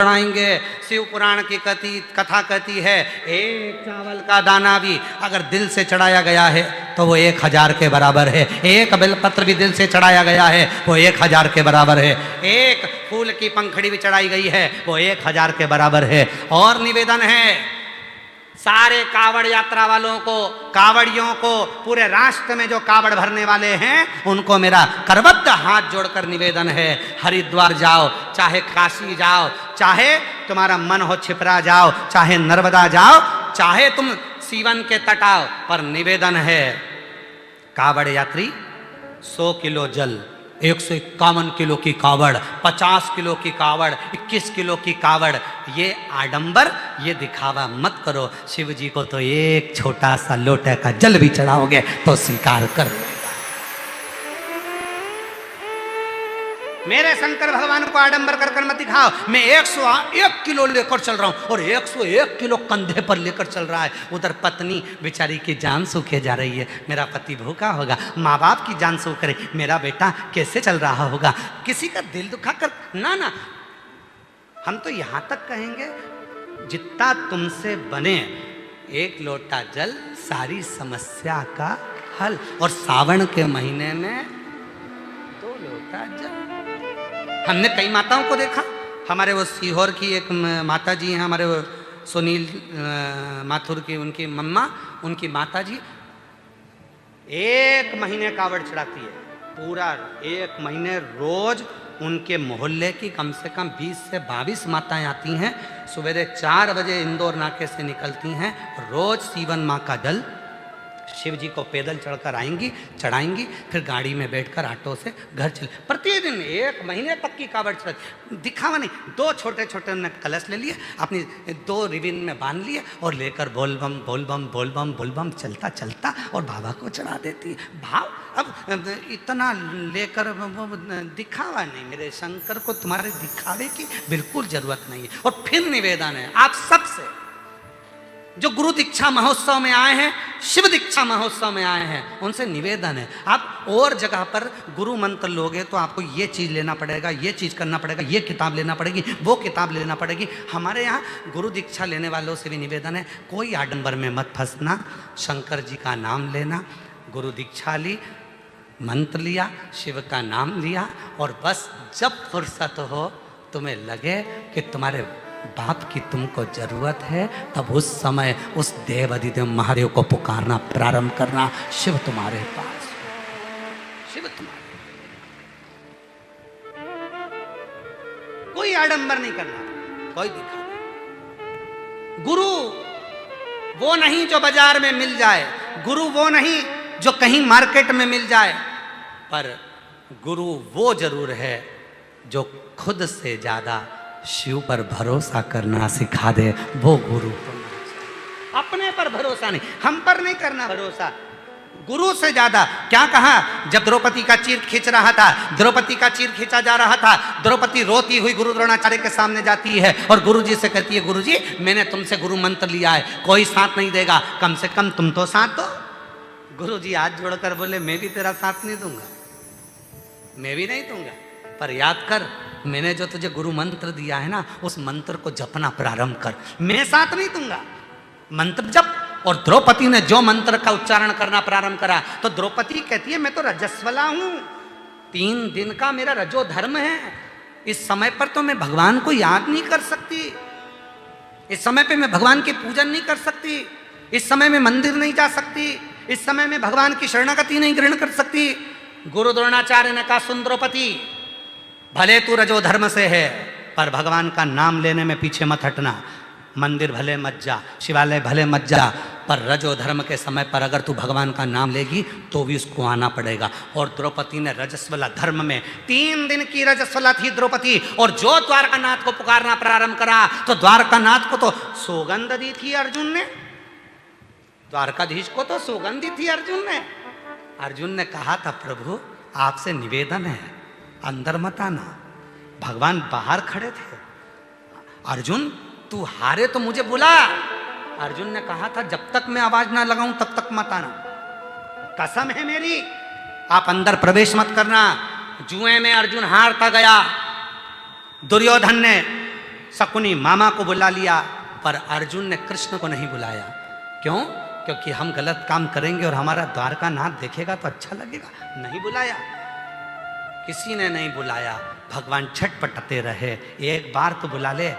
चढ़ाएंगे। शिव पुराण की कथा कहती है एक चावल का दाना भी अगर दिल से चढ़ाया गया है तो वो 1000 के बराबर है। एक बेलपत्र भी दिल से चढ़ाया गया है वो 1000 के बराबर है। एक फूल की पंखड़ी भी चढ़ाई गई है वो 1000 के बराबर है। और निवेदन है सारे कावड़ यात्रा वालों को, कावड़ियों को, पूरे राष्ट्र में जो कावड़ भरने वाले हैं उनको मेरा करबद्ध हाथ जोड़कर निवेदन है, हरिद्वार जाओ, चाहे काशी जाओ, चाहे तुम्हारा मन हो छिपरा जाओ, चाहे नर्मदा जाओ, चाहे तुम सीवन के तट आओ, पर निवेदन है कावड़ यात्री 100 किलो जल, 151 किलो की कावड़, 50 किलो की कावड़, 21 किलो की कावड़, ये आडंबर, ये दिखावा मत करो। शिव जी को तो एक छोटा सा लोटे का जल भी चढ़ाओगे तो स्वीकार कर लेगा। मेरे शंकर भगवान को आडंबर कर कर मत दिखाओ। मैं 101 किलो लेकर चल रहा हूं और 101 किलो कंधे पर लेकर चल रहा है। उधर पत्नी बेचारी की जान सूखे जा रही है, मेरा पति भूखा होगा, माँ बाप की जान सूख रही, मेरा बेटा कैसे चल रहा होगा, किसी का दिल दुखा कर ना ना। हम तो यहां तक कहेंगे जितना तुमसे बने 1 लोटा जल सारी समस्या का हल। और सावन के महीने में 2 लोटा जल। हमने कई माताओं को देखा, हमारे वो सीहोर की एक माता जी हैं, हमारे वो सुनील माथुर की उनकी मम्मा, उनकी माता जी 1 महीने कावड़ चढ़ाती है, पूरा 1 महीने रोज उनके मोहल्ले की कम से कम 20 से 22 माताएं आती हैं। सवेरे 4 बजे इंदौर नाके से निकलती हैं, रोज सीवन माँ का जल शिव जी को पैदल चढ़कर आएंगी, चढ़ाएंगी, फिर गाड़ी में बैठकर ऑटो से घर चले। प्रतिदिन 1 महीने तक की कावड़ चढ़, दिखावा नहीं। 2 छोटे छोटे उन्होंने कलश ले लिए, अपनी 2 रिबिन में बांध लिए और लेकर बोल बम बोल बम बोल बम बोल बम चलता चलता और बाबा को चढ़ा देती। भाव अब इतना लेकर दिखावा नहीं। मेरे शंकर को तुम्हारे दिखावे की बिल्कुल जरूरत नहीं है। और फिर निवेदन है आप सबसे जो गुरु दीक्षा महोत्सव में आए हैं, शिव दीक्षा महोत्सव में आए हैं, उनसे निवेदन है आप और जगह पर गुरु मंत्र लोगे तो आपको ये चीज़ लेना पड़ेगा, ये चीज़ करना पड़ेगा, ये किताब लेना पड़ेगी, वो किताब लेना पड़ेगी। हमारे यहाँ गुरु दीक्षा लेने वालों से भी निवेदन है कोई आडंबर में मत फंसना, शंकर जी का नाम लेना। गुरु दीक्षा ली, मंत्र लिया, शिव का नाम लिया और बस जब फुर्सत हो तुम्हें लगे कि तुम्हारे बाप की तुमको जरूरत है, तब उस समय उस देव अधिदेव महादेव को पुकारना प्रारंभ करना। शिव तुम्हारे पास, शिव तुम्हारे, कोई आडंबर नहीं करना, कोई दिखा। गुरु वो नहीं जो बाजार में मिल जाए, गुरु वो नहीं जो कहीं मार्केट में मिल जाए, पर गुरु वो जरूर है जो खुद से ज्यादा शिव पर भरोसा करना सिखा दे, वो गुरु। अपने पर भरोसा नहीं, हम पर नहीं करना भरोसा, गुरु से ज्यादा। क्या कहा जब द्रौपदी का चीर खींच रहा था, द्रौपदी का चीर खींचा जा रहा था, द्रौपदी रोती हुई गुरु द्रोणाचार्य के सामने जाती है और गुरु जी से कहती है गुरु जी मैंने तुमसे गुरु मंत्र लिया है, कोई साथ नहीं देगा, कम से कम तुम तो साथ दो। गुरु जी हाथ जोड़कर बोले मैं भी तेरा साथ नहीं दूंगा, मैं भी नहीं दूंगा, पर याद कर मैंने जो तुझे गुरु मंत्र दिया है ना, उस मंत्र को जपना प्रारंभ कर, मैं साथ नहीं दूंगा, मंत्र जप। और द्रौपदी ने जो मंत्र का उच्चारण करना प्रारंभ करा तो द्रौपदी कहती है मैं तो रजस्वला हूं, 3 दिन का मेरा रजो धर्म है, इस समय पर तो मैं भगवान को याद नहीं कर सकती, इस समय पे मैं भगवान की पूजन नहीं कर सकती, इस समय में मंदिर नहीं जा सकती, इस समय में भगवान की शरणागति नहीं ग्रहण कर सकती। गुरु द्रोणाचार्य ने कहा सुन द्रौपदी, भले तू रजो धर्म से है पर भगवान का नाम लेने में पीछे मत हटना, मंदिर भले मत जा, शिवालय भले मत जा, पर रजो धर्म के समय पर अगर तू भगवान का नाम लेगी तो भी उसको आना पड़ेगा। और द्रौपदी ने रजस्वला धर्म में 3 दिन की रजस्वला थी द्रौपदी, और जो द्वारकानाथ को पुकारना प्रारंभ करा तो द्वारकानाथ को तो सौगंध दी थी अर्जुन ने, द्वारकाधीश को तो सौगंध दी थी अर्जुन ने। अर्जुन ने कहा था प्रभु आपसे निवेदन है अंदर मत आना, भगवान बाहर खड़े थे। अर्जुन तू हारे तो मुझे बुला, अर्जुन ने कहा था जब तक मैं आवाज ना लगाऊं तब तक मत आना, कसम है मेरी, आप अंदर प्रवेश मत करना। जुए में अर्जुन हारता गया, दुर्योधन ने शकुनी मामा को बुला लिया, पर अर्जुन ने कृष्ण को नहीं बुलाया। क्यों? क्योंकि हम गलत काम करेंगे और हमारा द्वारका नाथ देखेगा तो अच्छा लगेगा। नहीं बुलाया, किसी ने नहीं बुलाया। भगवान छटपटाते रहे, एक बार तो बुला ले।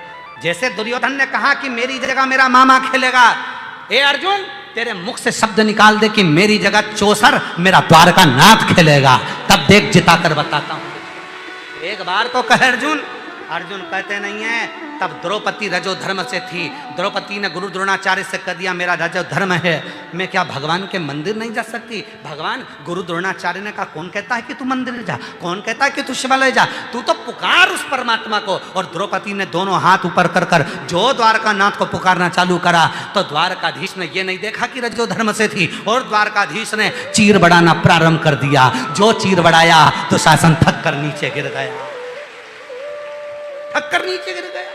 जैसे दुर्योधन ने कहा कि मेरी जगह मेरा मामा खेलेगा, ए अर्जुन तेरे मुख से शब्द निकाल दे कि मेरी जगह चौसर मेरा द्वारका नाथ खेलेगा, तब देख जिता कर बताता हूं। एक बार तो कहे अर्जुन। अर्जुन कहते नहीं है। तब द्रौपदी रजो धर्म से थी। द्रौपदी ने गुरु द्रोणाचार्य से कह दिया मेरा रजो धर्म है, मैं क्या भगवान के मंदिर नहीं जा सकती? भगवान गुरु द्रोणाचार्य ने कहा कौन कहता है कि तू मंदिर जा, कौन कहता है कि तू शिवालय जा, तू तो पुकार उस परमात्मा को। और द्रौपदी ने दोनों हाथ ऊपर कर कर जो द्वारका नाथ को पुकारना चालू करा, तो द्वारकाधीश ने ये नहीं देखा कि रजो धर्म से थी, और द्वारकाधीश ने चीर बढ़ाना प्रारंभ कर दिया। जो चीर बढ़ाया तो शासन थक कर नीचे गिर गया, थक कर नीचे गिर गया।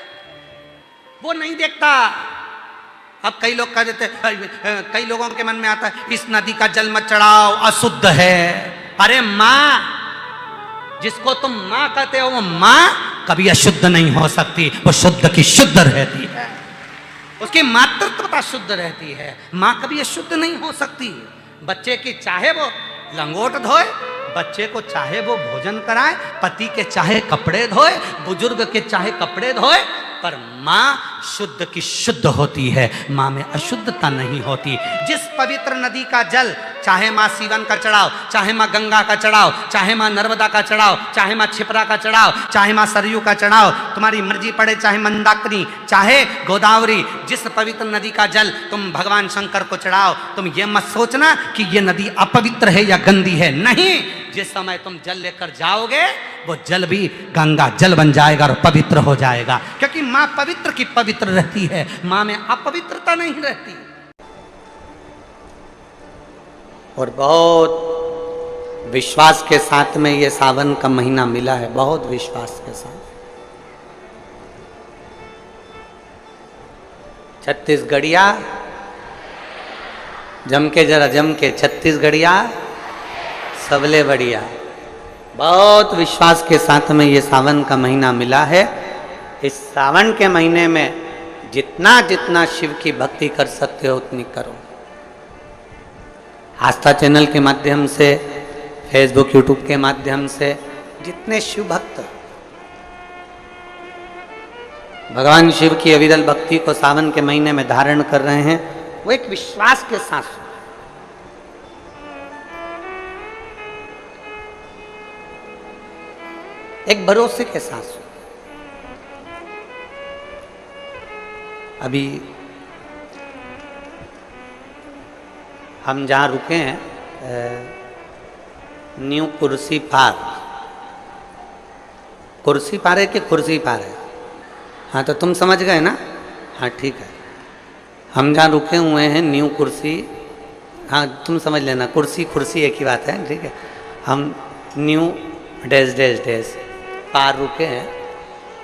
वो नहीं देखता। अब कई लोग कह देते, कई लोगों के मन में आता है इस नदी का जल मत चढ़ाओ, अशुद्ध है। अरे माँ, जिसको तुम माँ कहते हो वो माँ कभी अशुद्ध नहीं हो सकती, वो शुद्ध की शुद्ध रहती है, उसकी मातृत्वता शुद्ध रहती है। माँ कभी अशुद्ध नहीं हो सकती। बच्चे की चाहे वो लंगोट धोए, बच्चे को चाहे वो भोजन कराए, पति के चाहे कपड़े धोए, बुजुर्ग के चाहे कपड़े धोए, पर माँ शुद्ध की शुद्ध होती है, माँ में अशुद्धता नहीं होती। जिस पवित्र नदी का जल, चाहे माँ सीवन का चढ़ाओ, चाहे माँ गंगा का चढ़ाओ, चाहे माँ नर्मदा का चढ़ाओ, चाहे माँ क्षिप्रा का चढ़ाओ, चाहे माँ सरयू का चढ़ाओ, तुम्हारी मर्जी पड़े, चाहे मंदाकिनी, चाहे गोदावरी, जिस पवित्र नदी का जल तुम भगवान शंकर को चढ़ाओ, तुम ये मत सोचना कि ये नदी अपवित्र है या गंदी है। नहीं, जिस समय तुम जल लेकर जाओगे वो जल भी गंगा जल बन जाएगा और पवित्र हो जाएगा, क्योंकि माँ पवित्र की पवित्र रहती है, माँ में अपवित्रता नहीं रहती। और बहुत विश्वास के साथ में ये सावन का महीना मिला है, बहुत विश्वास के साथ। छत्तीसगढ़िया जम के, जरा जम के, छत्तीसगढ़िया सबले बढ़िया। बहुत विश्वास के साथ में ये सावन का महीना मिला है। इस सावन के महीने में जितना जितना शिव की भक्ति कर सकते हो उतनी करो। आस्था चैनल के माध्यम से, फेसबुक यूट्यूब के माध्यम से जितने शिव भक्त भगवान शिव की अविरल भक्ति को सावन के महीने में धारण कर रहे हैं, वो एक विश्वास के साथ, एक भरोसे के साथ। अभी हम जहाँ रुके हैं, न्यू कुर्सी पार, कुर्सी पार है कि कुर्सी पार है? हाँ, तो तुम समझ गए ना? हाँ ठीक है। हम जहाँ रुके हुए हैं न्यू कुर्सी, हाँ तुम समझ लेना, कुर्सी कुर्सी एक ही बात है, ठीक है। हम न्यू डैश डैश डैश पार रुके हैं।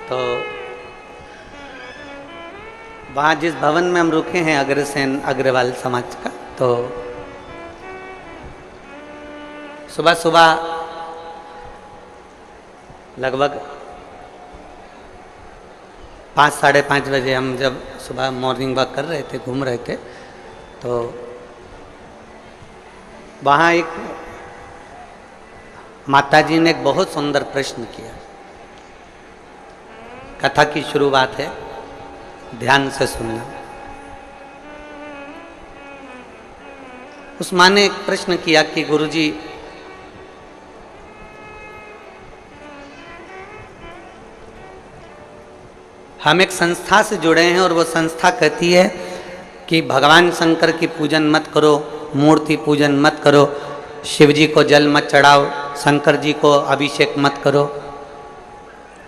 तो वहाँ जिस भवन में हम रुके हैं अग्रसेन अग्रवाल समाज का, तो सुबह सुबह लगभग 5 साढ़े 5 बजे हम जब सुबह मॉर्निंग वॉक कर रहे थे, घूम रहे थे, तो वहाँ एक माताजी ने एक बहुत सुंदर प्रश्न किया। कथा की शुरुआत है, ध्यान से सुनना। उस माँ ने एक प्रश्न किया कि गुरुजी, हम एक संस्था से जुड़े हैं और वो संस्था कहती है कि भगवान शंकर की पूजन मत करो, मूर्ति पूजन मत करो, शिव जी को जल मत चढ़ाओ, शंकर जी को अभिषेक मत करो,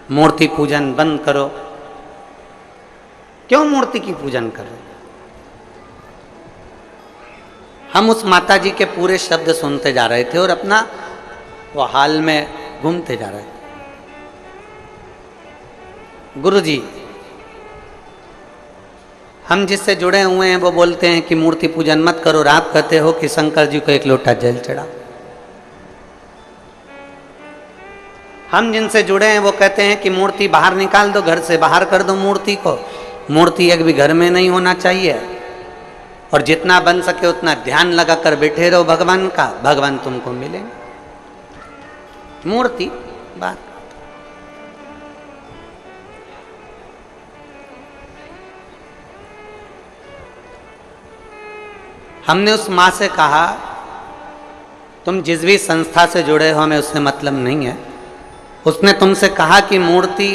मूर्ति पूजन बंद करो। क्यों मूर्ति की पूजन करो? हम उस माता जी के पूरे शब्द सुनते जा रहे थे और अपना वो हाल में घूमते जा रहे थे। गुरुजी, हम जिससे जुड़े हुए हैं वो बोलते हैं कि मूर्ति पूजन मत करो, और आप कहते हो कि शंकर जी को एक लोटा जल चढ़ाओ। हम जिनसे जुड़े हैं वो कहते हैं कि मूर्ति बाहर निकाल दो, घर से बाहर कर दो मूर्ति को। मूर्ति एक भी घर में नहीं होना चाहिए, और जितना बन सके उतना ध्यान लगा कर बैठे रहो भगवान का, भगवान तुमको मिलेंगे। मूर्ति बात। हमने उस माँ से कहा तुम जिस भी संस्था से जुड़े हो हमें उससे मतलब नहीं है। उसने तुमसे कहा कि मूर्ति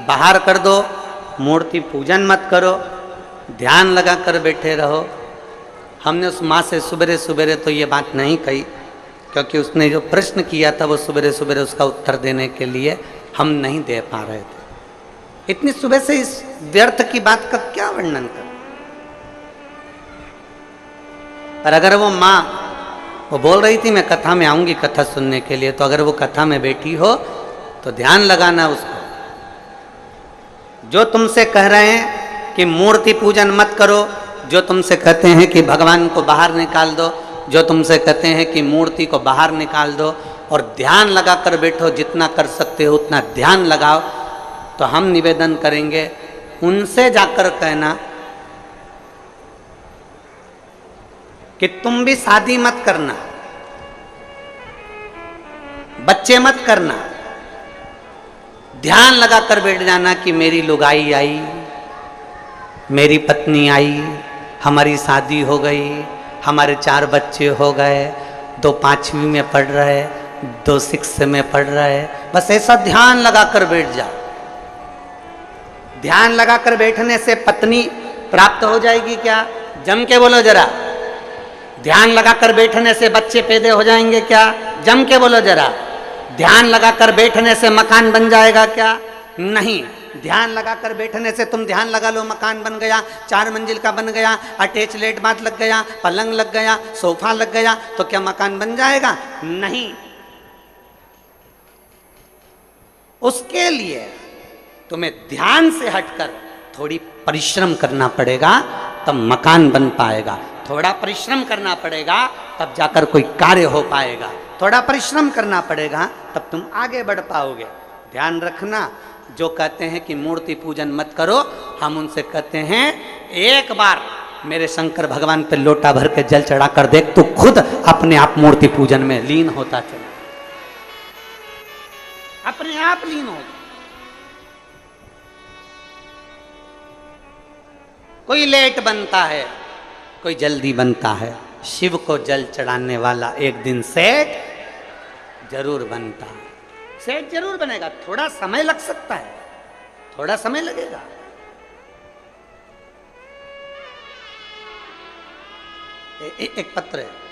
बाहर कर दो, मूर्ति पूजन मत करो, ध्यान लगा कर बैठे रहो। हमने उस माँ से सुबह सुबह तो ये बात नहीं कही, क्योंकि उसने जो प्रश्न किया था वो सुबह सुबह उसका उत्तर देने के लिए हम नहीं दे पा रहे थे। इतनी सुबह से इस व्यर्थ की बात का क्या वर्णन कर। पर अगर वो माँ वो बोल रही थी मैं कथा में आऊंगी कथा सुनने के लिए, तो अगर वो कथा में बैठी हो तो ध्यान लगाना उसको। जो तुमसे कह रहे हैं कि मूर्ति पूजन मत करो, जो तुमसे कहते हैं कि भगवान को बाहर निकाल दो, जो तुमसे कहते हैं कि मूर्ति को बाहर निकाल दो और ध्यान लगा कर बैठो, जितना कर सकते हो उतना ध्यान लगाओ, तो हम निवेदन करेंगे उनसे जाकर कहना कि तुम भी शादी मत करना, बच्चे मत करना, ध्यान लगा कर बैठ जाना कि मेरी लुगाई आई, मेरी पत्नी आई, हमारी शादी हो गई, हमारे 4 बच्चे हो गए, 2 5वीं में पढ़ रहे, 2 6 में पढ़ रहे। बस ऐसा ध्यान लगा कर बैठ जाओ। ध्यान लगा कर बैठने से पत्नी प्राप्त हो जाएगी क्या? जम के बोलो जरा। ध्यान लगा कर बैठने से बच्चे पैदा हो जाएंगे क्या? जम के बोलो जरा। ध्यान लगा कर बैठने से मकान बन जाएगा क्या? नहीं। ध्यान लगा कर बैठने से तुम ध्यान लगा लो मकान बन गया, 4 मंजिल का बन गया, अटैच लेट बाथ लग गया, पलंग लग गया, सोफा लग गया, तो क्या मकान बन जाएगा? नहीं। उसके लिए तुम्हें ध्यान से हटकर थोड़ी परिश्रम करना पड़ेगा, तब मकान बन पाएगा। थोड़ा परिश्रम करना पड़ेगा तब जाकर कोई कार्य हो पाएगा। थोड़ा परिश्रम करना पड़ेगा तब तुम आगे बढ़ पाओगे। ध्यान रखना, जो कहते हैं कि मूर्ति पूजन मत करो, हम उनसे कहते हैं एक बार मेरे शंकर भगवान पे लोटा भर के जल चढ़ा कर देख, तो खुद अपने आप मूर्ति पूजन में लीन होता चला, अपने आप लीन हो। कोई लेट बनता है, कोई जल्दी बनता है। शिव को जल चढ़ाने वाला एक दिन सेठ जरूर बनता है। सेठ जरूर बनेगा, थोड़ा समय लग सकता है, थोड़ा समय लगेगा। एक पत्र है,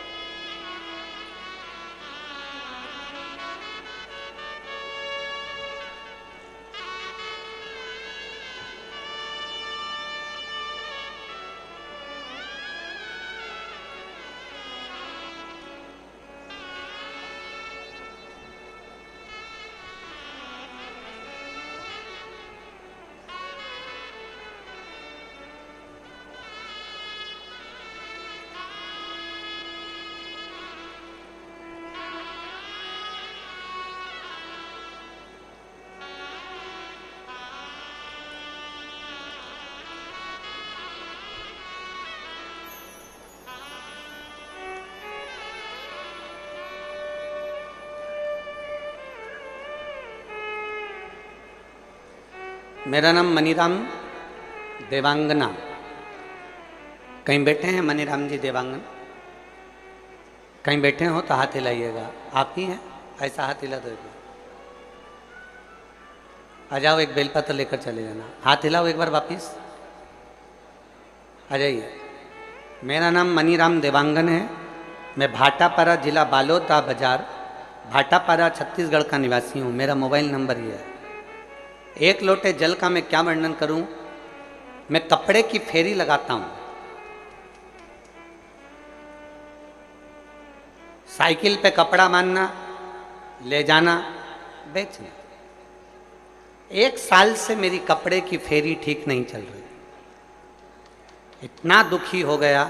मेरा नाम मनीराम देवांगना। कहीं बैठे हैं मनीराम जी देवांगन? कहीं बैठे हो तो हाथ हिलाइएगा। आप ही हैं? ऐसा हाथ हिला दो। आ जाओ, एक बेलपत्र लेकर चले जाना। हाथ हिलाओ एक बार वापिस। आ जाइए। मेरा नाम मनीराम देवांगन है। मैं भाटापारा जिला बालोदा बाजार, भाटापारा छत्तीसगढ़ का निवासी हूँ। मेरा मोबाइल नंबर ये है। एक लोटे जल का मैं क्या वर्णन करूं। मैं कपड़े की फेरी लगाता हूं। साइकिल पे कपड़ा बांधना, ले जाना, बेचना। 1 साल से मेरी कपड़े की फेरी ठीक नहीं चल रही। इतना दुखी हो गया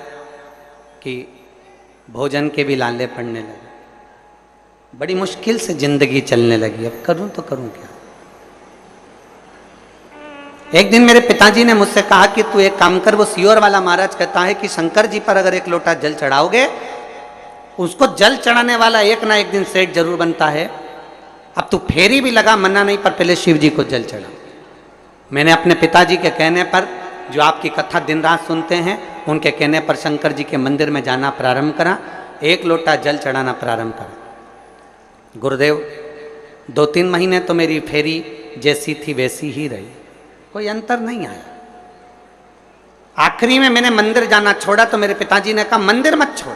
कि भोजन के भी लाले पड़ने लगे। बड़ी मुश्किल से जिंदगी चलने लगी, अब करूं तो करूं क्या। एक दिन मेरे पिताजी ने मुझसे कहा कि तू एक काम कर, वो सियोर वाला महाराज कहता है कि शंकर जी पर अगर एक लोटा जल चढ़ाओगे, उसको जल चढ़ाने वाला एक ना एक दिन सेठ जरूर बनता है। अब तू फेरी भी लगा, मना नहीं, पर पहले शिव जी को जल चढ़ा। मैंने अपने पिताजी के कहने पर, जो आपकी कथा दिन रात सुनते हैं, उनके कहने पर शंकर जी के मंदिर में जाना प्रारंभ करा, एक लोटा जल चढ़ाना प्रारंभ करा। गुरुदेव 2-3 महीने तो मेरी फेरी जैसी थी वैसी ही रही, कोई अंतर नहीं आया। आखिरी में मैंने मंदिर जाना छोड़ा तो मेरे पिताजी ने कहा मंदिर मत छोड़।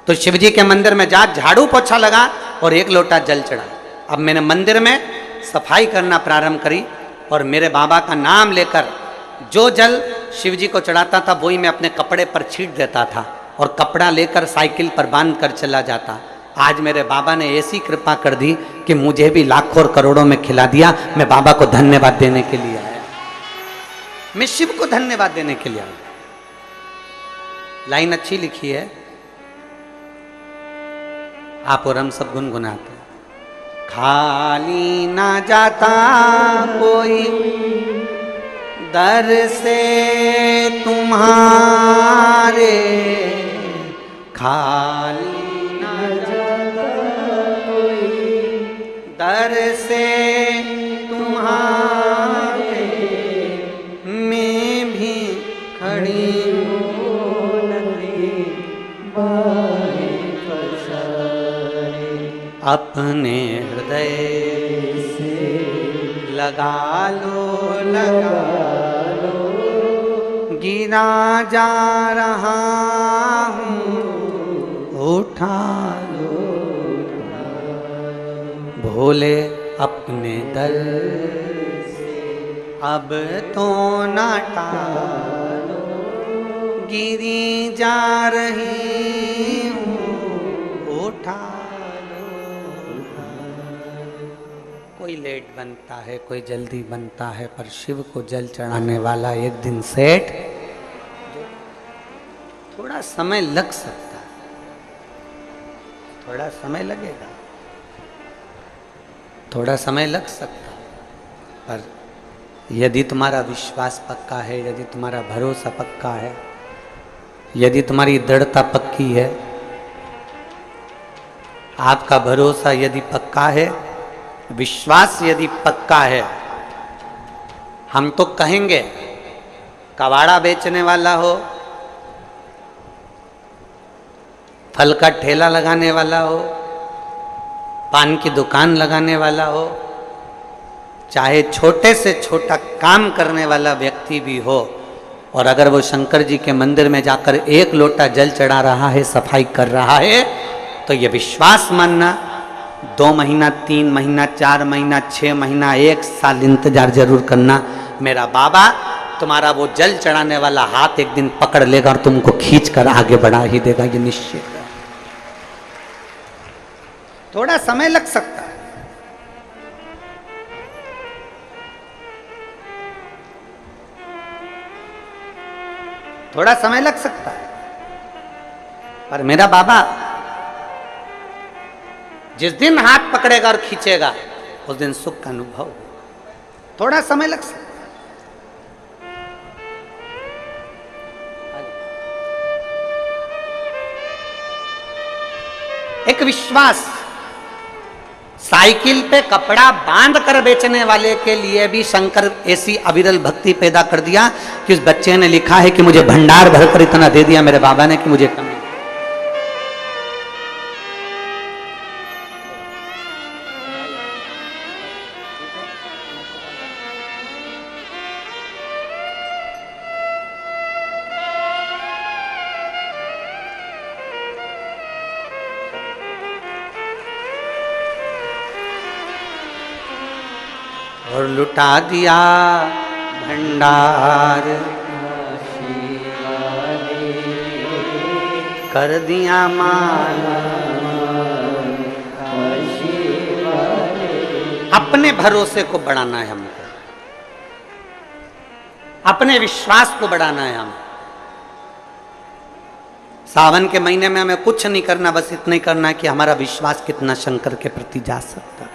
तो शिवजी के मंदिर में जा झाड़ू पोछा लगा और एक लोटा जल चढ़ा। अब मैंने मंदिर में सफाई करना प्रारंभ करी और मेरे बाबा का नाम लेकर जो जल शिवजी को चढ़ाता था वही मैं अपने कपड़े पर छींट देता था और कपड़ा लेकर साइकिल पर बांध कर चला जाता। आज मेरे बाबा ने ऐसी कृपा कर दी कि मुझे भी लाखों और करोड़ों में खिला दिया। मैं बाबा को धन्यवाद देने के लिए आया, मैं शिव को धन्यवाद देने के लिए आया। लाइन अच्छी लिखी है, आप और हम सब गुनगुनाते हैं। खाली ना जाता कोई दर से तुम्हारे, खाली दर से तुम्हारे, मैं भी खड़ी अपने हृदय से लगा लो, गिरा जा रहा हूँ उठा लो, भोले अपने दर से अब तो ना टालो, गिरी जा रही हूँ उठा लो। कोई लेट बनता है, कोई जल्दी बनता है, पर शिव को जल चढ़ाने वाला एक दिन सेठ, थोड़ा समय लग सकता है, थोड़ा समय लगेगा, थोड़ा समय लग सकता है, पर यदि तुम्हारा विश्वास पक्का है, यदि तुम्हारा भरोसा पक्का है, यदि तुम्हारी दृढ़ता पक्की है, आपका भरोसा यदि पक्का है, विश्वास यदि पक्का है, हम तो कहेंगे कबाड़ा बेचने वाला हो, फल का ठेला लगाने वाला हो, पान की दुकान लगाने वाला हो, चाहे छोटे से छोटा काम करने वाला व्यक्ति भी हो, और अगर वो शंकर जी के मंदिर में जाकर एक लोटा जल चढ़ा रहा है, सफाई कर रहा है, तो ये विश्वास मानना 2 महीना, 3 महीना, 4 महीना, 6 महीना, 1 साल इंतजार जरूर करना। मेरा बाबा तुम्हारा वो जल चढ़ाने वाला हाथ एक दिन पकड़ लेगा और तुमको खींच कर आगे बढ़ा ही देगा, ये निश्चित है। थोड़ा समय लग सकता है, थोड़ा समय लग सकता है, पर मेरा बाबा जिस दिन हाथ पकड़ेगा और खींचेगा उस दिन सुख का अनुभव होगा। थोड़ा समय लग सकता है। एक विश्वास, साइकिल पे कपड़ा बांध कर बेचने वाले के लिए भी शंकर ऐसी अविरल भक्ति पैदा कर दिया कि उस बच्चे ने लिखा है कि मुझे भंडार भरकर इतना दे दिया मेरे बाबा ने कि मुझे कमी। और लुटा दिया भंडार, कर दिया माला, अपने भरोसे को बढ़ाना है हमको, अपने विश्वास को बढ़ाना है हम। सावन के महीने में हमें कुछ नहीं करना, बस इतना ही करना है कि हमारा विश्वास कितना शंकर के प्रति जा सकता है।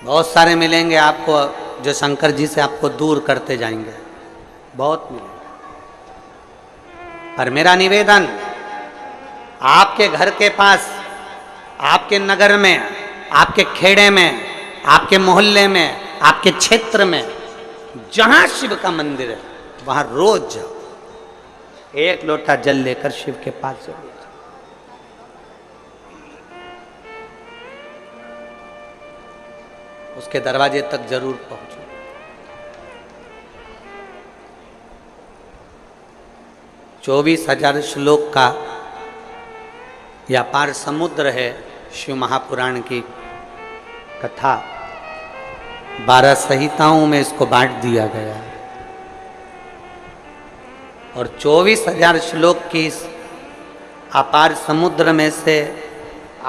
बहुत सारे मिलेंगे आपको जो शंकर जी से आपको दूर करते जाएंगे, बहुत मिलेंगे। पर मेरा निवेदन, आपके घर के पास, आपके नगर में, आपके खेड़े में, आपके मोहल्ले में, आपके क्षेत्र में जहां शिव का मंदिर है वहां रोज जाओ, एक लोटा जल लेकर शिव के पास जरूर जाओ। उसके दरवाजे तक जरूर पहुंचो। चौबीस 24,000 श्लोक का यह अपार समुद्र है शिव महापुराण की कथा। 12 संहिताओं में इसको बांट दिया गया और 24,000 श्लोक की इस अपार समुद्र में से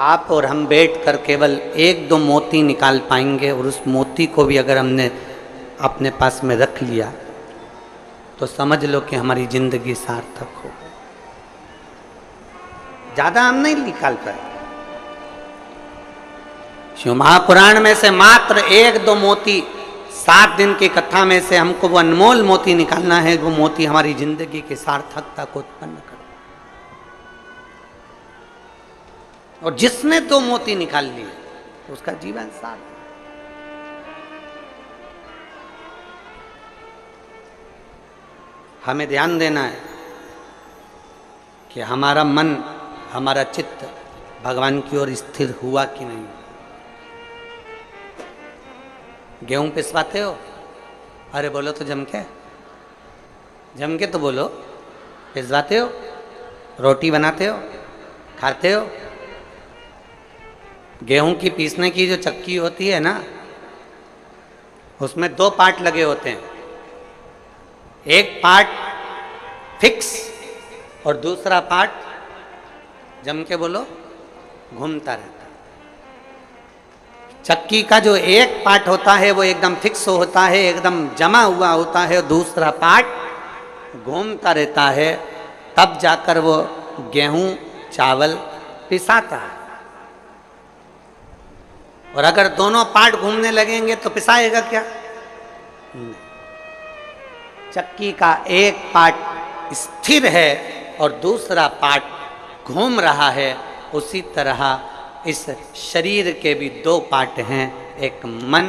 आप और हम बैठकर केवल 1-2 मोती निकाल पाएंगे। और उस मोती को भी अगर हमने अपने पास में रख लिया तो समझ लो कि हमारी जिंदगी सार्थक हो। ज्यादा हम नहीं निकाल पाए। शिव महापुराण में से मात्र 1-2 मोती, 7 दिन की कथा में से हमको वो अनमोल मोती निकालना है। वो मोती हमारी जिंदगी की सार्थकता को उत्पन्न करे। और जिसने 2 मोती निकाल लिए उसका जीवन सार्थक। हमें ध्यान देना है कि हमारा मन, हमारा चित्त भगवान की ओर स्थिर हुआ कि नहीं। गेहूं पिसवाते हो? अरे बोलो तो जम के तो बोलो। पिसवाते हो? रोटी बनाते हो? खाते हो? गेहूं की पीसने की जो चक्की होती है ना, उसमें 2 पार्ट लगे होते हैं। एक पार्ट फिक्स और दूसरा पार्ट, जम के बोलो, घूमता रहता। चक्की का जो एक पार्ट होता है वो एकदम फिक्स होता है, एकदम जमा हुआ होता है। दूसरा पार्ट घूमता रहता है, तब जाकर वो गेहूं चावल पिसाता है। और अगर दोनों पार्ट घूमने लगेंगे तो पिसाएगा क्या? नहीं। चक्की का एक पार्ट स्थिर है और दूसरा पार्ट घूम रहा है। उसी तरह इस शरीर के भी 2 पार्ट हैं, एक मन,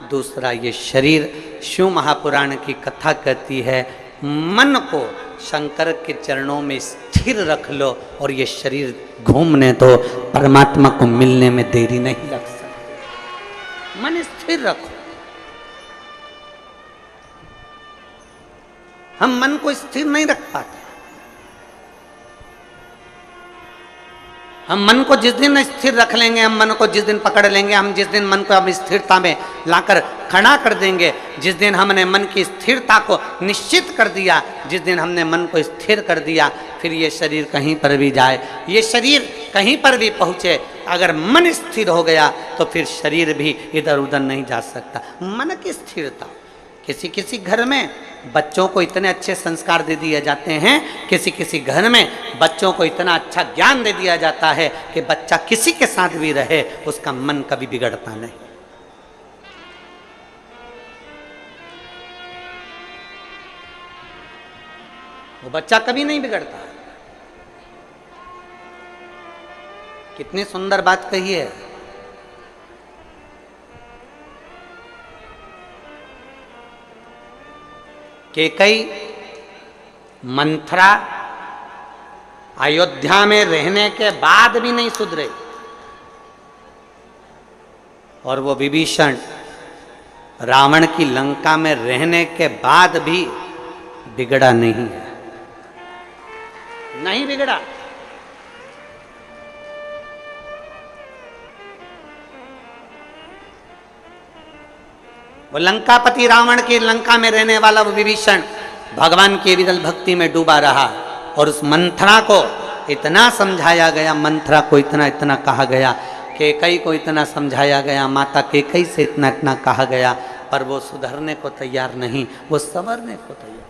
दूसरा ये शरीर। शिव महापुराण की कथा कहती है मन को शंकर के चरणों में स्थिर रख लो और ये शरीर घूमने दो, परमात्मा को मिलने में देरी नहीं लग सकती। मन स्थिर रखो। हम मन को स्थिर नहीं रख पाते। हम मन को जिस दिन स्थिर रख लेंगे, हम मन को जिस दिन पकड़ लेंगे, हम जिस दिन मन को अब स्थिरता में लाकर खड़ा कर देंगे, जिस दिन हमने मन की स्थिरता को निश्चित कर दिया, जिस दिन हमने मन को स्थिर कर दिया, फिर ये शरीर कहीं पर भी जाए, ये शरीर कहीं पर भी पहुँचे, अगर मन स्थिर हो गया तो फिर शरीर भी इधर उधर नहीं जा सकता। मन की स्थिरता। किसी किसी घर में बच्चों को इतने अच्छे संस्कार दे दिए जाते हैं, किसी किसी घर में बच्चों को इतना अच्छा ज्ञान दे दिया जाता है कि बच्चा किसी के साथ भी रहे उसका मन कभी बिगड़ता नहीं। वो बच्चा कभी नहीं बिगड़ता। कितनी सुंदर बात कही है। केकई मंथरा अयोध्या में रहने के बाद भी नहीं सुधरे और वो विभीषण रावण की लंका में रहने के बाद भी बिगड़ा नहीं है। नहीं बिगड़ा। वो लंकापति रावण की लंका में रहने वाला वो विभीषण भगवान की विरल भक्ति में डूबा रहा और उस मंथरा को इतना समझाया गया, मंथरा को इतना कहा गया, केकई को इतना समझाया गया, माता केकई से इतना कहा गया, पर वो सुधरने को तैयार नहीं, वो संवरने को तैयार।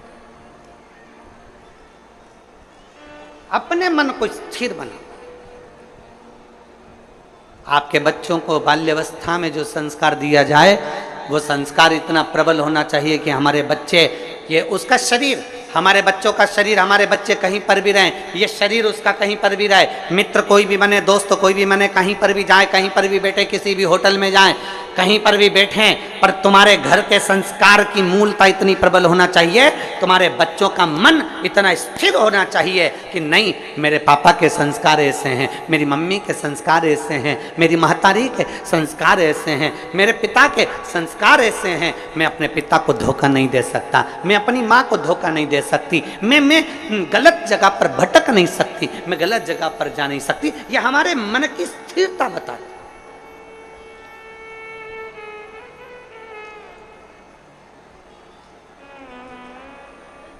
अपने मन को स्थिर बनाओ। आपके बच्चों को बाल्यावस्था में जो संस्कार दिया जाए वो संस्कार इतना प्रबल होना चाहिए कि हमारे बच्चे, ये उसका शरीर, हमारे बच्चों का शरीर, हमारे बच्चे कहीं पर भी रहें, ये शरीर उसका कहीं पर भी रहे, मित्र कोई भी बने, दोस्त कोई भी बने, कहीं पर भी जाए, कहीं पर भी बैठे, किसी भी होटल में जाएं, कहीं पर भी बैठें, पर तुम्हारे घर के संस्कार की मूलता इतनी प्रबल होना चाहिए, तुम्हारे बच्चों का मन इतना स्थिर होना चाहिए कि नहीं, मेरे पापा के संस्कार ऐसे हैं, मेरी मम्मी के संस्कार ऐसे हैं, मेरी महतारी के संस्कार ऐसे हैं, मेरे पिता के संस्कार ऐसे हैं, मैं अपने पिता को धोखा नहीं दे सकता, मैं अपनी माँ को धोखा नहीं दे सकती, मैं गलत जगह पर भटक नहीं सकती, मैं गलत जगह पर जा नहीं सकती। यह हमारे मन की स्थिरता बताती।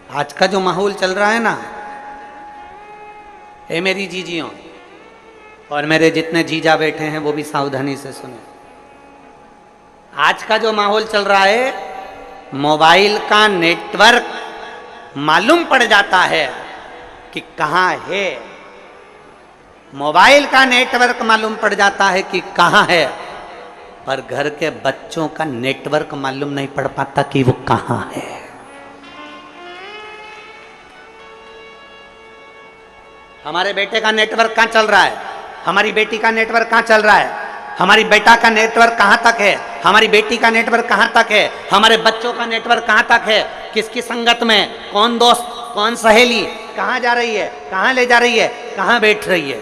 आज का जो माहौल चल रहा है ना, ये मेरी जीजियों और मेरे जितने जीजा बैठे हैं वो भी सावधानी से सुने। आज का जो माहौल चल रहा है, मोबाइल का नेटवर्क मालूम पड़ जाता है कि कहाँ है, मोबाइल का नेटवर्क मालूम पड़ जाता है कि कहाँ है, पर घर के बच्चों का नेटवर्क मालूम नहीं पड़ पाता कि वो कहाँ है। हमारे बेटे का नेटवर्क कहाँ चल रहा है, हमारी बेटी का नेटवर्क कहाँ चल रहा है, हमारी बेटा का नेटवर्क कहाँ तक है, हमारी बेटी का नेटवर्क कहाँ तक है, हमारे बच्चों का नेटवर्क कहाँ तक है, किसकी संगत में, कौन दोस्त, कौन सहेली, कहाँ जा रही है, कहाँ ले जा रही है, कहाँ बैठ रही है।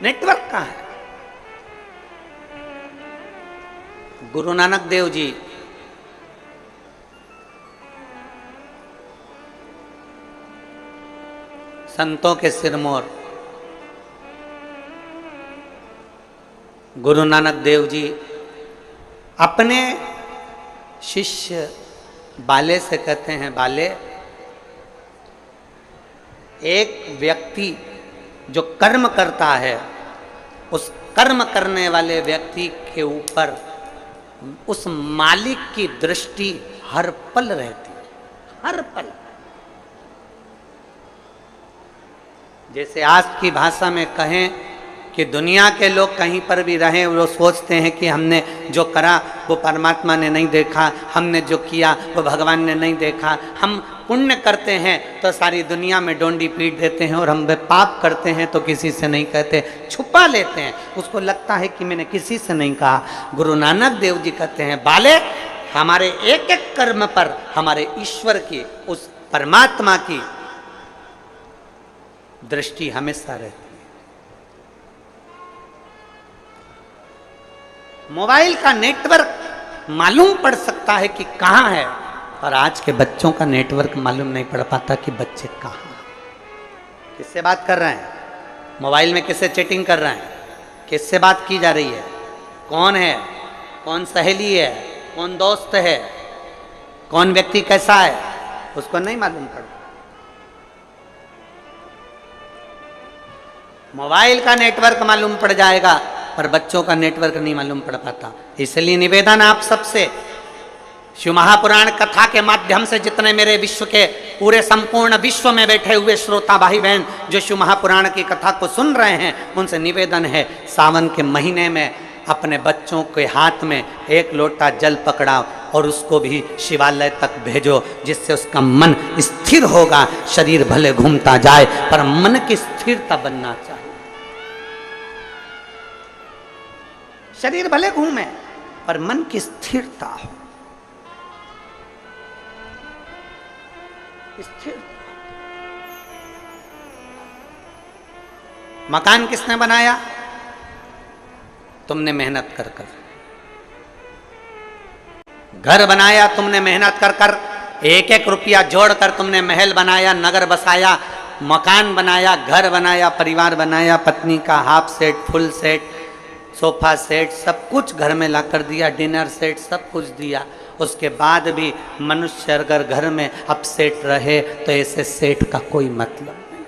नेटवर्क कहाँ है। गुरु नानक देव जी संतों के सिरमौर गुरु नानक देव जी अपने शिष्य बाले से कहते हैं, बाले, एक व्यक्ति जो कर्म करता है, उस कर्म करने वाले व्यक्ति के ऊपर उस मालिक की दृष्टि हर पल रहती है, हर पल। जैसे आज की भाषा में कहें कि दुनिया के लोग कहीं पर भी रहें, वो सोचते हैं कि हमने जो करा वो परमात्मा ने नहीं देखा, हमने जो किया वो भगवान ने नहीं देखा। हम पुण्य करते हैं तो सारी दुनिया में डोंडी पीट देते हैं, और हम पाप करते हैं तो किसी से नहीं कहते, छुपा लेते हैं, उसको लगता है कि मैंने किसी से नहीं कहा। गुरु नानक देव जी कहते हैं, बाले, हमारे एक एक कर्म पर हमारे ईश्वर की, उस परमात्मा की दृष्टि हमेशा रहती है। मोबाइल का नेटवर्क मालूम पड़ सकता है कि कहाँ है, और आज के बच्चों का नेटवर्क मालूम नहीं पड़ पाता कि बच्चे कहाँ हैं, किससे बात कर रहे हैं, मोबाइल में किससे चैटिंग कर रहे हैं, किससे बात की जा रही है, कौन है, कौन सहेली है, कौन दोस्त है, कौन व्यक्ति कैसा है, उसको नहीं मालूम पड़ता। मोबाइल का नेटवर्क मालूम पड़ जाएगा पर बच्चों का नेटवर्क नहीं मालूम पड़ पाता। इसलिए निवेदन आप सबसे, शिव महापुराण कथा के माध्यम से जितने मेरे विश्व के पूरे संपूर्ण विश्व में बैठे हुए श्रोता भाई बहन जो शिव महापुराण की कथा को सुन रहे हैं, उनसे निवेदन है, सावन के महीने में अपने बच्चों के हाथ में एक लोटा जल पकड़ाओ और उसको भी शिवालय तक भेजो, जिससे उसका मन स्थिर होगा। शरीर भले घूमता जाए पर मन की स्थिरता बनना चाहिए। शरीर भले घूमे पर मन की स्थिरता हो। स्थिर मकान किसने बनाया? तुमने मेहनत कर कर। घर बनाया तुमने मेहनत कर कर, एक एक रुपया जोड़कर तुमने महल बनाया, नगर बसाया, मकान बनाया, घर बनाया, परिवार बनाया, पत्नी का half set, full set, sofa set, सब कुछ घर में लाकर दिया, डिनर सेट, सब कुछ दिया। उसके बाद भी मनुष्य अगर घर में अपसेट रहे तो ऐसे सेट का कोई मतलब नहीं।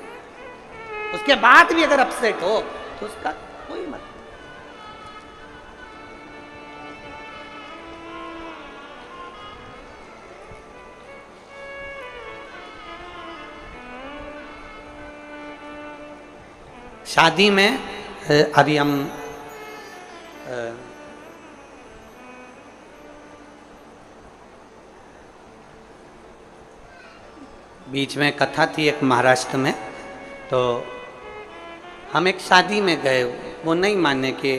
उसके बाद भी अगर अपसेट हो तो उसका कोई मतलब। शादी में अभी हम बीच में कथा थी एक महाराष्ट्र में, तो हम एक शादी में गए, वो नहीं माने कि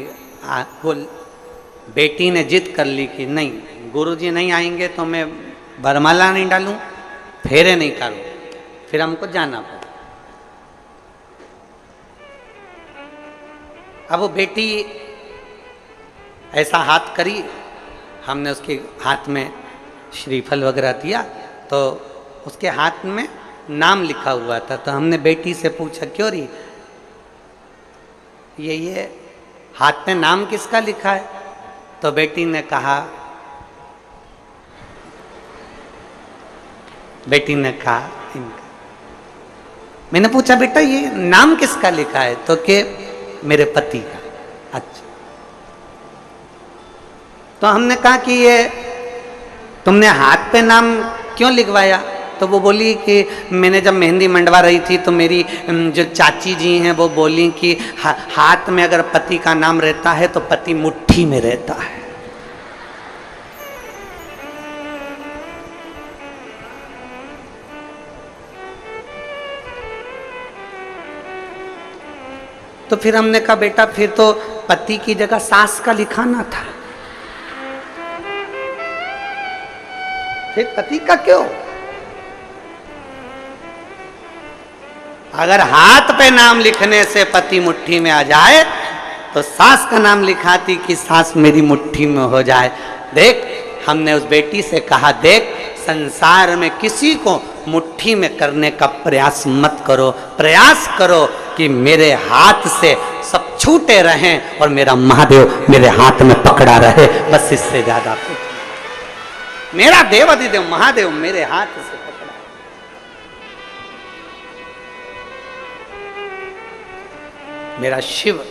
वो बेटी ने जिद कर ली कि नहीं गुरुजी नहीं आएंगे तो मैं वरमाला नहीं डालूं, फेरे नहीं करूं, फिर हमको जाना पड़ा। अब वो बेटी ऐसा हाथ करी, हमने उसके हाथ में श्रीफल वगैरह दिया, तो उसके हाथ में नाम लिखा हुआ था। तो हमने बेटी से पूछा क्यों रही ये हाथ में नाम किसका लिखा है? तो बेटी ने कहा इनका। मैंने पूछा बेटा ये नाम किसका लिखा है? तो कि मेरे पति का। अच्छा, तो हमने कहा कि ये तुमने हाथ पे नाम क्यों लिखवाया? तो वो बोली कि मैंने जब मेहंदी मंडवा रही थी तो मेरी जो चाची जी हैं वो बोली कि हाथ में अगर पति का नाम रहता है तो पति मुट्ठी में रहता है। तो फिर हमने कहा बेटा फिर तो पति की जगह सास का लिखाना था, फिर पति का क्यों? अगर हाथ पे नाम लिखने से पति मुट्ठी में आ जाए तो सास का नाम लिखाती कि सास मेरी मुट्ठी में हो जाए। देख, हमने उस बेटी से कहा देख, संसार में किसी को मुट्ठी में करने का प्रयास मत करो, प्रयास करो कि मेरे हाथ से सब छूटे रहें और मेरा महादेव मेरे हाथ में पकड़ा रहे, बस इससे ज्यादा कुछ। मेरा देव अधिदेव महादेव मेरे हाथ से पकड़ा, मेरा शिव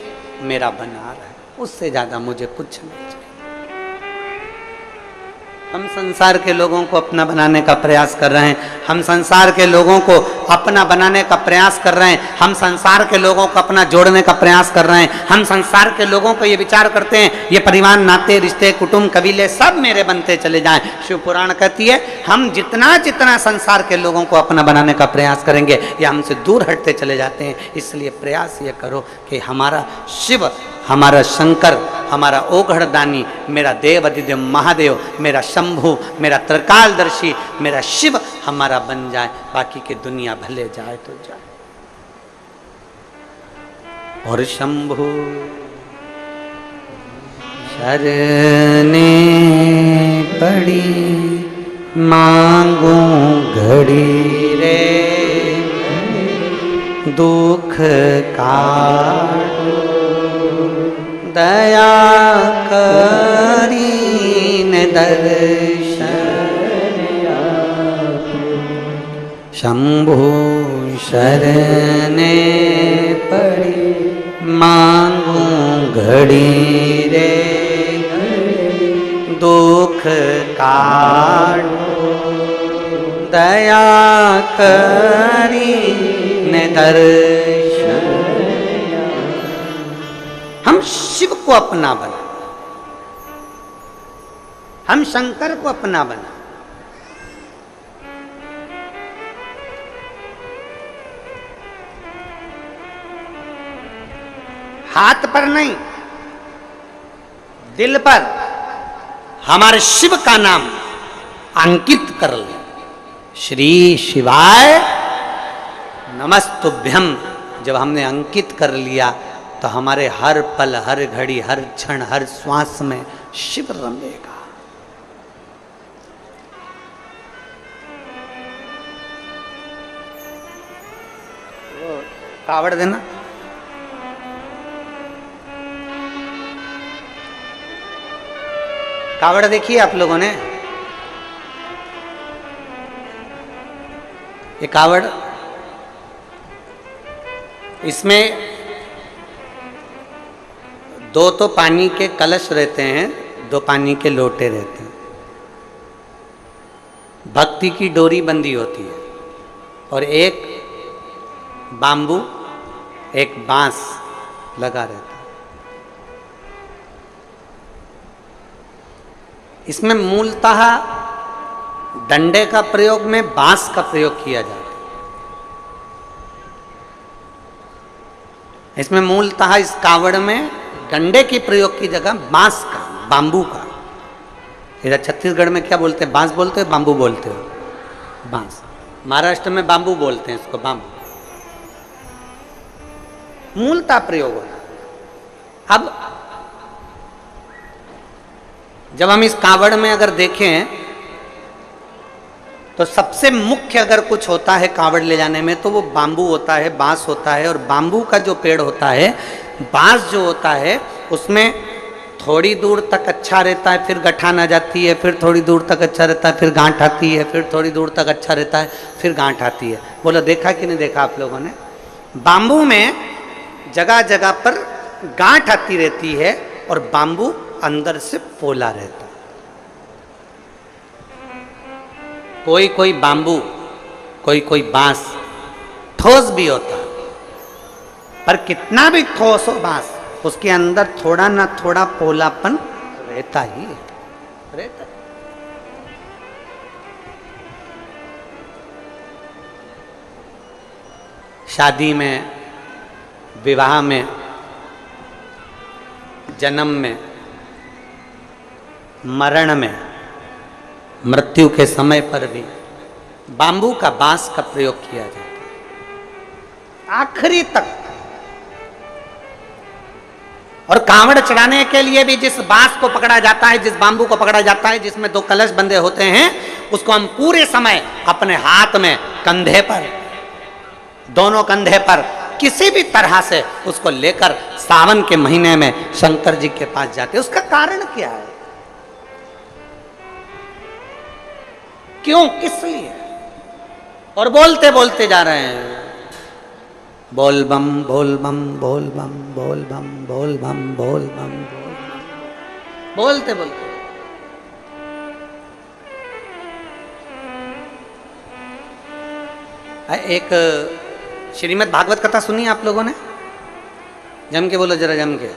मेरा बना रहा है, उससे ज्यादा मुझे कुछ नहीं चाहिए। हम संसार के लोगों को अपना बनाने का प्रयास कर रहे हैं, हम संसार के लोगों को अपना बनाने का प्रयास कर रहे हैं, हम संसार के लोगों को अपना जोड़ने का प्रयास कर रहे हैं, हम संसार के लोगों को ये विचार करते हैं ये परिवार नाते रिश्ते कुटुंब कबीले सब मेरे बनते चले जाएं। शिव पुराण कहती है हम जितना जितना संसार के लोगों को अपना बनाने का प्रयास करेंगे ये हमसे दूर हटते चले जाते हैं। इसलिए प्रयास ये करो कि हमारा शिव, हमारा शंकर, हमारा ओघड़दानी, मेरा देव अधिदेव महादेव, मेरा शंभु, मेरा त्रिकालदर्शी, मेरा शिव हमारा बन जाए, बाकी की दुनिया भले जाए तो जाए। और शंभु शरणे पड़ी मांगू घड़ी रे दुख काटो दया करीन दर्शन शंभु शरणे पड़ी मांगू घड़ी रे दुख काटो दया करीन दर्शन। हम शिव को अपना बना, हम शंकर को अपना बना। हाथ पर नहीं, दिल पर हमारे शिव का नाम अंकित कर ले। श्री शिवाय नमस्तुभ्यम जब हमने अंकित कर लिया तो हमारे हर पल, हर घड़ी, हर क्षण, हर श्वास में शिव रमेगा। कावड़ देना। कावड़ देखिए आप लोगों ने, ये कावड़ इसमें दो तो पानी के कलश रहते हैं, दो पानी के लोटे रहते हैं। भक्ति की डोरी बंधी होती है और एक बांबू, एक बांस लगा रहता है। इसमें मूलतः डंडे का प्रयोग में बांस का प्रयोग किया जाता है। इसमें मूलतः इस कावड़ में डंडे के प्रयोग की जगह बांस का, बांबू का। इधर छत्तीसगढ़ में क्या बोलते हैं? बांस बोलते हो, बांबू बोलते हो? बांस। महाराष्ट्र में बांबू बोलते हैं इसको, बांबू। मूलतः प्रयोग होता। अब जब हम इस कावड़ में अगर देखें तो सबसे मुख्य अगर कुछ होता है कावड़ ले जाने में तो वो बांबू होता है, बांस होता है। और बांबू का जो पेड़ होता है, बांस जो होता है, उसमें थोड़ी दूर तक अच्छा रहता है, फिर गठान आ जाती है, फिर थोड़ी दूर तक अच्छा रहता है, फिर गांठ आती है, फिर थोड़ी दूर तक अच्छा रहता है, फिर गांठ आती है। बोलो देखा कि नहीं देखा आप लोगों ने? बांबू में जगह जगह पर गांठ आती रहती है और बांबू अंदर से पोला रहता है। कोई कोई बांबू, कोई कोई बांस ठोस भी होता है, पर कितना भी ठोस हो बांस, उसके अंदर थोड़ा ना थोड़ा पोलापन रहता ही रहता। शादी में, विवाह में, जन्म में, मरण में, मृत्यु के समय पर भी बांबू का, बांस का प्रयोग किया जाता है आखिरी तक। और कांवड़ चढ़ाने के लिए भी जिस बांस को पकड़ा जाता है, जिस बांबू को पकड़ा जाता है, जिसमें दो कलश बंधे होते हैं, उसको हम पूरे समय अपने हाथ में, कंधे पर, दोनों कंधे पर किसी भी तरह से उसको लेकर सावन के महीने में शंकर जी के पास जाते हैं। उसका कारण क्या है? क्यों, किस लिए? और बोलते बोलते जा रहे हैं, बोल बम बोल बम बोल बम बोल बम बोल बम बोल बम बोल बम, बोलते बोलते। एक श्रीमद् भागवत कथा सुनी आप लोगों ने? जम के बोलो जरा, जम के।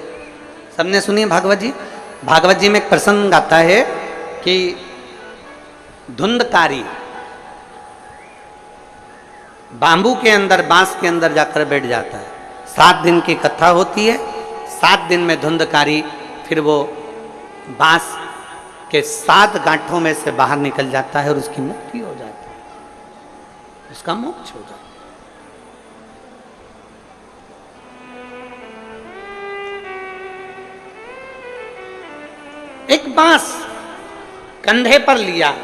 सबने सुनी भागवत जी? भागवत जी में एक प्रसंग आता है कि धुंधकारी बांबू के अंदर, बांस के अंदर जाकर बैठ जाता है। 7 दिन की कथा होती है। 7 दिन में धुंधकारी फिर वो बांस के 7 गांठों में से बाहर निकल जाता है और उसकी मुक्ति हो जाती है, उसका मोक्ष हो जाता है। एक बांस कंधे पर लिया,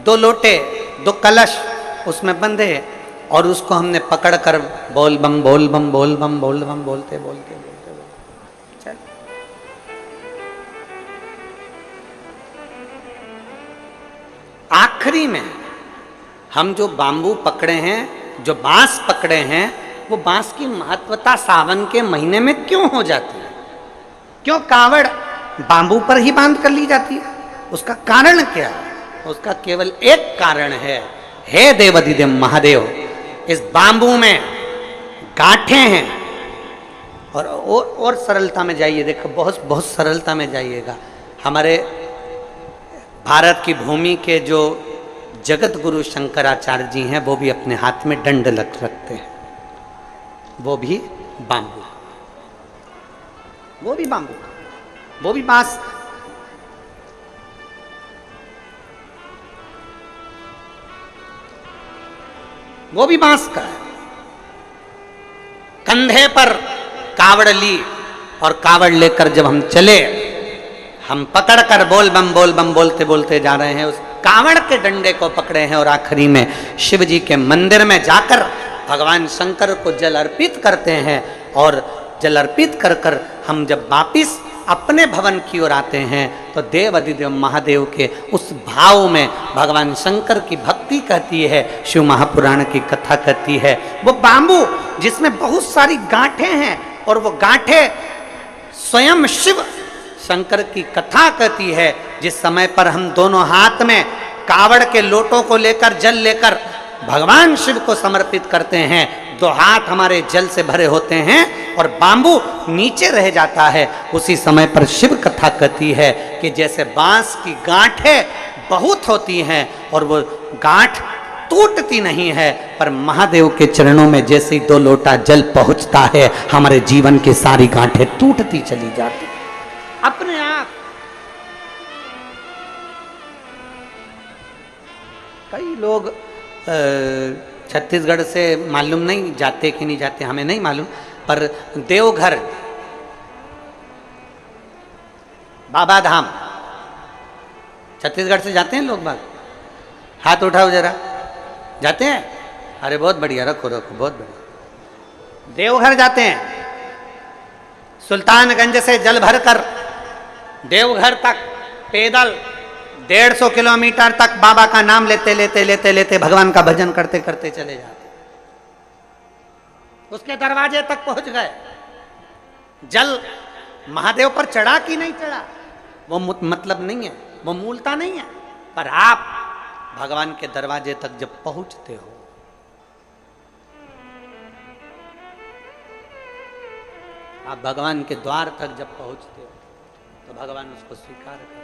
2 लोटे, 2 कलश उसमें बंधे, और उसको हमने पकड़कर बोल बम बोल बम बोल बम बोल बम बोलते बोलते बोलते बोलते चल। आखिरी में हम जो बांबू पकड़े हैं, जो बांस पकड़े हैं, वो बांस की महत्वता सावन के महीने में क्यों हो जाती है? क्यों कावड़ बांबू पर ही बांध कर ली जाती है? उसका कारण क्या है? उसका केवल एक कारण है, हे देवाधिदेव महादेव, इस बांबू में गांठें हैं। और सरलता में जाइए, देखो बहुत बहुत सरलता में जाइएगा। हमारे भारत की भूमि के जो जगत गुरु शंकराचार्य जी हैं, वो भी अपने हाथ में दंड रखते हैं, वो भी बांबू, वो भी बांबू, वो भी बांस। वो भी बांस का है। कंधे पर कावड़ ली और कावड़ लेकर जब हम चले, हम पकड़कर बोल बम बोलते बोलते जा रहे हैं। उस कावड़ के डंडे को पकड़े हैं और आखिरी में शिव जी के मंदिर में जाकर भगवान शंकर को जल अर्पित करते हैं। और जल अर्पित कर कर हम जब वापिस अपने भवन की ओर आते हैं तो देव अधिदेव महादेव के उस भाव में, भगवान शंकर की भक्ति भक्ति कहती है, शिव महापुराण की कथा कहती है। वो बांबू जिसमें बहुत सारी गांठें हैं और वो गांठें स्वयं शिव शंकर की कथा कहती है। जिस समय पर हम दोनों हाथ में कावड़ के लोटों को लेकर जल लेकर भगवान शिव को समर्पित करते हैं, दो हाथ हमारे जल से भरे होते हैं और बांबू नीचे रह जाता है, उसी समय पर शिव कथा कहती है कि जैसे बांस की गांठें बहुत होती हैं और वो गांठ टूटती नहीं है, पर महादेव के चरणों में जैसे ही 2 लोटा जल पहुंचता है, हमारे जीवन की सारी गांठें टूटती चली जाती अपने आप। कई लोग छत्तीसगढ़ से मालूम नहीं जाते कि नहीं जाते, हमें नहीं मालूम, पर देवघर बाबा धाम छत्तीसगढ़ से जाते हैं लोग बाग? हाथ उठाओ जरा, जाते हैं? अरे बहुत बढ़िया, रखो रखो, बहुत बढ़िया। देवघर जाते हैं, सुल्तानगंज से जल भरकर देवघर तक पैदल 150 किलोमीटर तक बाबा का नाम लेते लेते लेते लेते भगवान का भजन करते करते चले जाते। उसके दरवाजे तक पहुंच गए, जल महादेव पर चढ़ा कि नहीं चढ़ा वो मतलब नहीं है, वो मूलता नहीं है, पर आप भगवान के दरवाजे तक जब पहुंचते हो, आप भगवान के द्वार तक जब पहुंचते हो तो भगवान उसको स्वीकार करते हैं।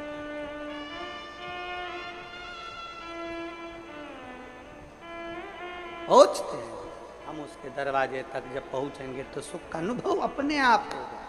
पहुंचते हैं हम उसके दरवाजे तक, जब पहुंचेंगे तो सुख का अनुभव अपने आप होगा।